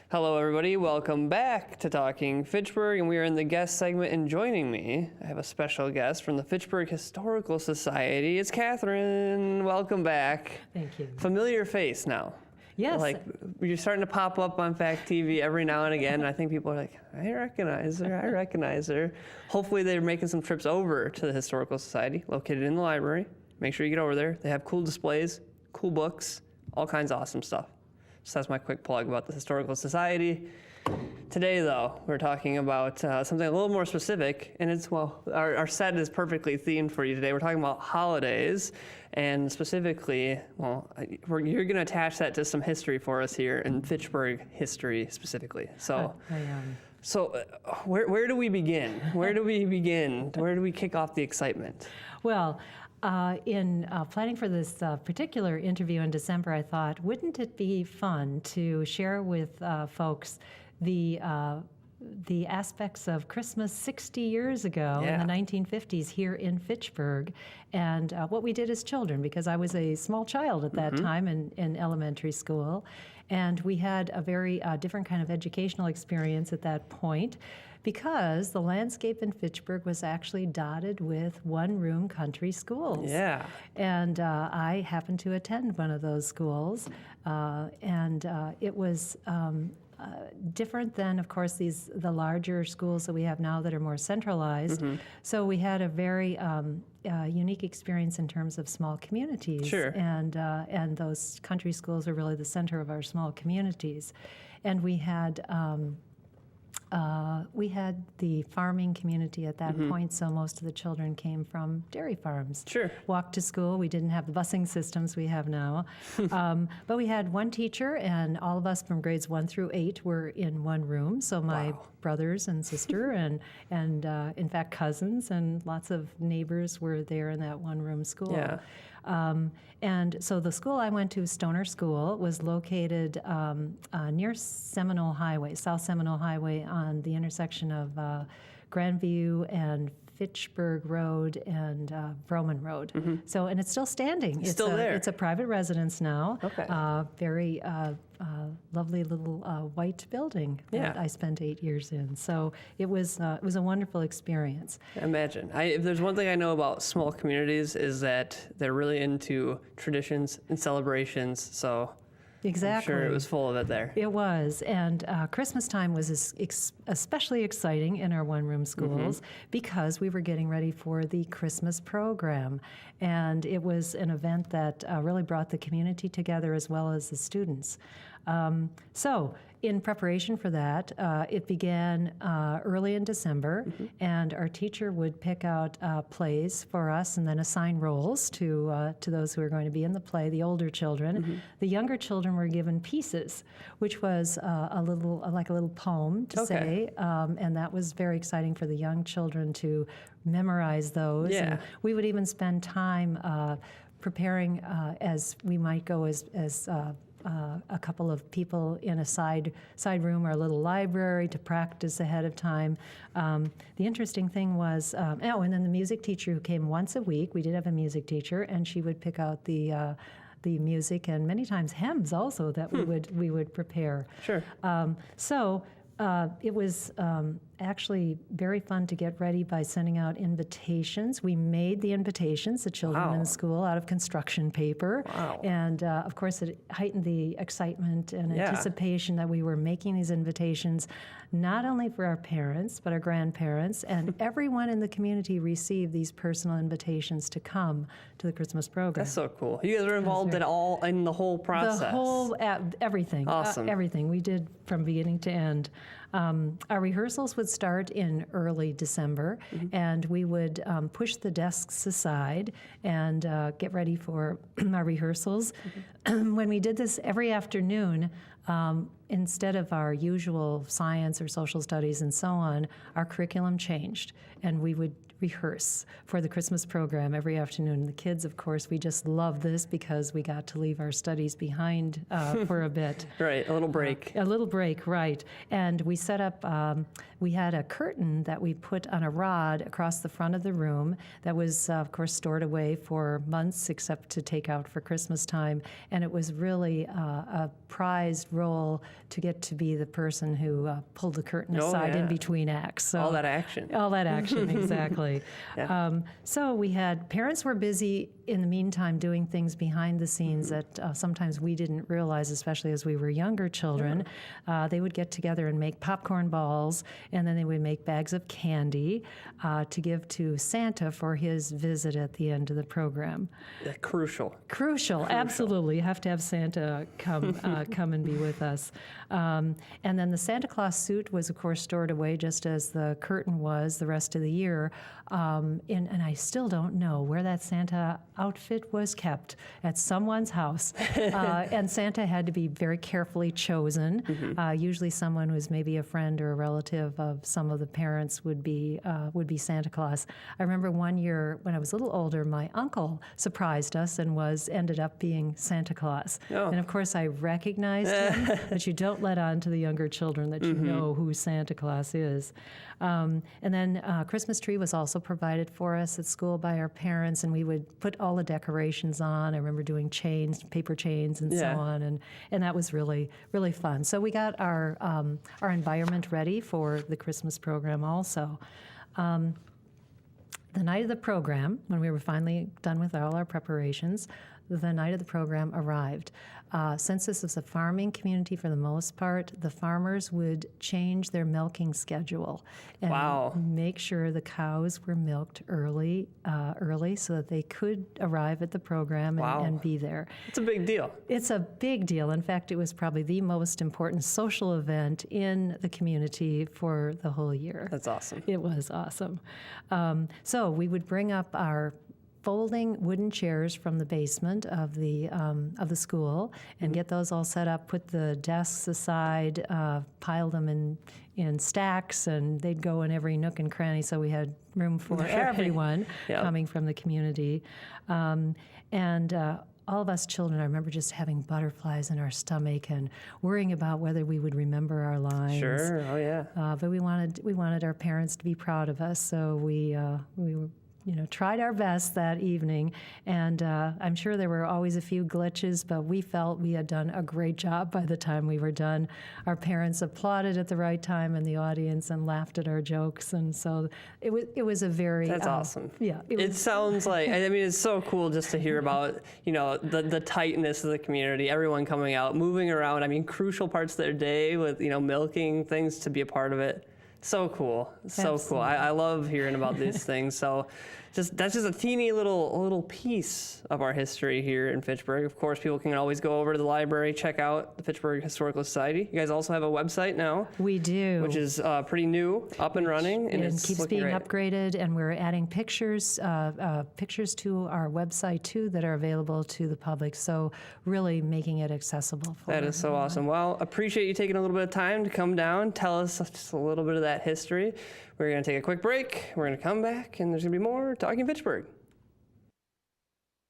Hello, everybody. Welcome back to Talking Fitchburg, and we are in the guest segment. And joining me, I have a special guest from the Fitchburg Historical Society. It's Catherine. Welcome back. Thank you. Familiar face now. Yes. Like, you're starting to pop up on FACTv every now and again, and I think people are like, I recognize her. Hopefully they're making some trips over to the Historical Society, located in the library. Make sure you get over there. They have cool displays, cool books, all kinds of awesome stuff. So that's my quick plug about the Historical Society. Today, though, we're talking about something a little more specific, and it's, well, our set is perfectly themed for you today. We're talking about holidays, and specifically, well, you're going to attach that to some history for us here in Fitchburg history specifically. So, where do we begin? Where do we kick off the excitement? Well, in planning for this particular interview in December, I thought, wouldn't it be fun to share with folks the aspects of Christmas 60 years ago in the 1950s here in Fitchburg, and what we did as children, because I was a small child at that time in elementary school, and we had a very different kind of educational experience at that point, because the landscape in Fitchburg was actually dotted with one-room country schools. Yeah. And I happened to attend one of those schools, and it was different than, of course, the larger schools that we have now that are more centralized. So we had a very unique experience in terms of small communities. Sure. And those country schools are really the center of our small communities. And we had the farming community at that point, so most of the children came from dairy farms. Sure. Walked to school. We didn't have the busing systems we have now. But we had one teacher, and all of us from grades 1 through 8 were in one room. So my brothers and sister and in fact cousins and lots of neighbors were there in that one-room school. Yeah. And so the school I went to, Stoner School, was located near Seminole Highway, South Seminole Highway, on the intersection of Grandview and Fitchburg Road and Vroman Road. So, and it's still standing. It's still there. It's a private residence now. Okay. Very lovely little white building that I spent 8 years in. So it was a wonderful experience. Imagine. If there's one thing I know about small communities is that they're really into traditions and celebrations. So Exactly. I'm sure it was full of it there. It was, and Christmas time was especially exciting in our one-room schools because we were getting ready for the Christmas program, and it was an event that really brought the community together as well as the students. So in preparation for that, it began early in December, and our teacher would pick out plays for us and then assign roles to those who were going to be in the play, the older children. The younger children were given pieces, which was like a little poem to say, and that was very exciting for the young children to memorize those. Yeah. And we would even spend time preparing as we might go as a couple of people in a side room or a little library to practice ahead of time. The interesting thing was, and then the music teacher who came once a week, we did have a music teacher, and she would pick out the music and many times hymns also that we would prepare. Sure. So it was actually very fun to get ready by sending out invitations. We made the invitations, the children in the school, out of construction paper. Wow. And of course, it heightened the excitement and anticipation that we were making these invitations, not only for our parents, but our grandparents, and everyone in the community received these personal invitations to come to the Christmas program. That's so cool. You guys were involved in the whole process. The whole, everything. Awesome. Everything. We did from beginning to end. Our rehearsals would start in early December, and we would push the desks aside and get ready for our rehearsals. When we did this every afternoon, instead of our usual science or social studies and so on, our curriculum changed, and we would rehearse for the Christmas program every afternoon. The kids, of course, we just loved this because we got to leave our studies behind for a bit. Right, a little break. A little break, right. And we set up, we had a curtain that we put on a rod across the front of the room that was, of course, stored away for months except to take out for Christmas time. And it was really a prized role to get to be the person who pulled the curtain aside in between acts. So, all that action. All that action, exactly. Yeah. So we had, parents were busy in the meantime doing things behind the scenes that sometimes we didn't realize, especially as we were younger children. They would get together and make popcorn balls, and then they would make bags of candy to give to Santa for his visit at the end of the program. Yeah, crucial. Crucial, absolutely. You have to have Santa come and be with us. And then the Santa Claus suit was, of course, stored away just as the curtain was the rest of the year. And I still don't know where that Santa outfit was kept, at someone's house. And Santa had to be very carefully chosen. Usually someone who's maybe a friend or a relative of some of the parents would be Santa Claus. I remember one year when I was a little older, my uncle surprised us and ended up being Santa Claus. Oh. And of course I recognized him, but you don't let on to the younger children that you know who Santa Claus is. And then Christmas tree was also provided for us at school by our parents, and we would put all the decorations on. I remember doing chains, paper chains, and so on, and that was really, really fun. So we got our environment ready for the Christmas program also. The night of the program, when we were finally done with all our preparations, the night of the program arrived. Since this is a farming community for the most part, the farmers would change their milking schedule and make sure the cows were milked early so that they could arrive at the program and be there. It's a big deal. It's a big deal. In fact, it was probably the most important social event in the community for the whole year. That's awesome. It was awesome. So we would bring up our folding wooden chairs from the basement of the school and get those all set up, put the desks aside, pile them in stacks, and they'd go in every nook and cranny, so we had room for everyone coming from the community. All of us children, I remember just having butterflies in our stomach and worrying about whether we would remember our lines. Sure, oh yeah. But we wanted our parents to be proud of us, so we tried our best that evening, and I'm sure there were always a few glitches, but we felt we had done a great job by the time we were done. Our parents applauded at the right time in the audience and laughed at our jokes, and so it was a very... That's awesome. Yeah. It sounds like, I mean, it's so cool just to hear about, the tightness of the community, everyone coming out, moving around, I mean, crucial parts of their day with, milking things to be a part of it. So cool. So Absolutely. cool. I love hearing about these things. So that's just a teeny little piece of our history here in Fitchburg. Of course, people can always go over to the library, check out the Fitchburg Historical Society. You guys also have a website now. We do. Which is pretty new, up and running. And it it's keeps being upgraded, and we're adding pictures to our website, too, that are available to the public. So really making it accessible for That is so everyone. awesome. Well, appreciate you taking a little bit of time to come down, tell us just a little bit of that history. We're going to take a quick break. We're going to come back, and there's going to be more Talking Fitchburg.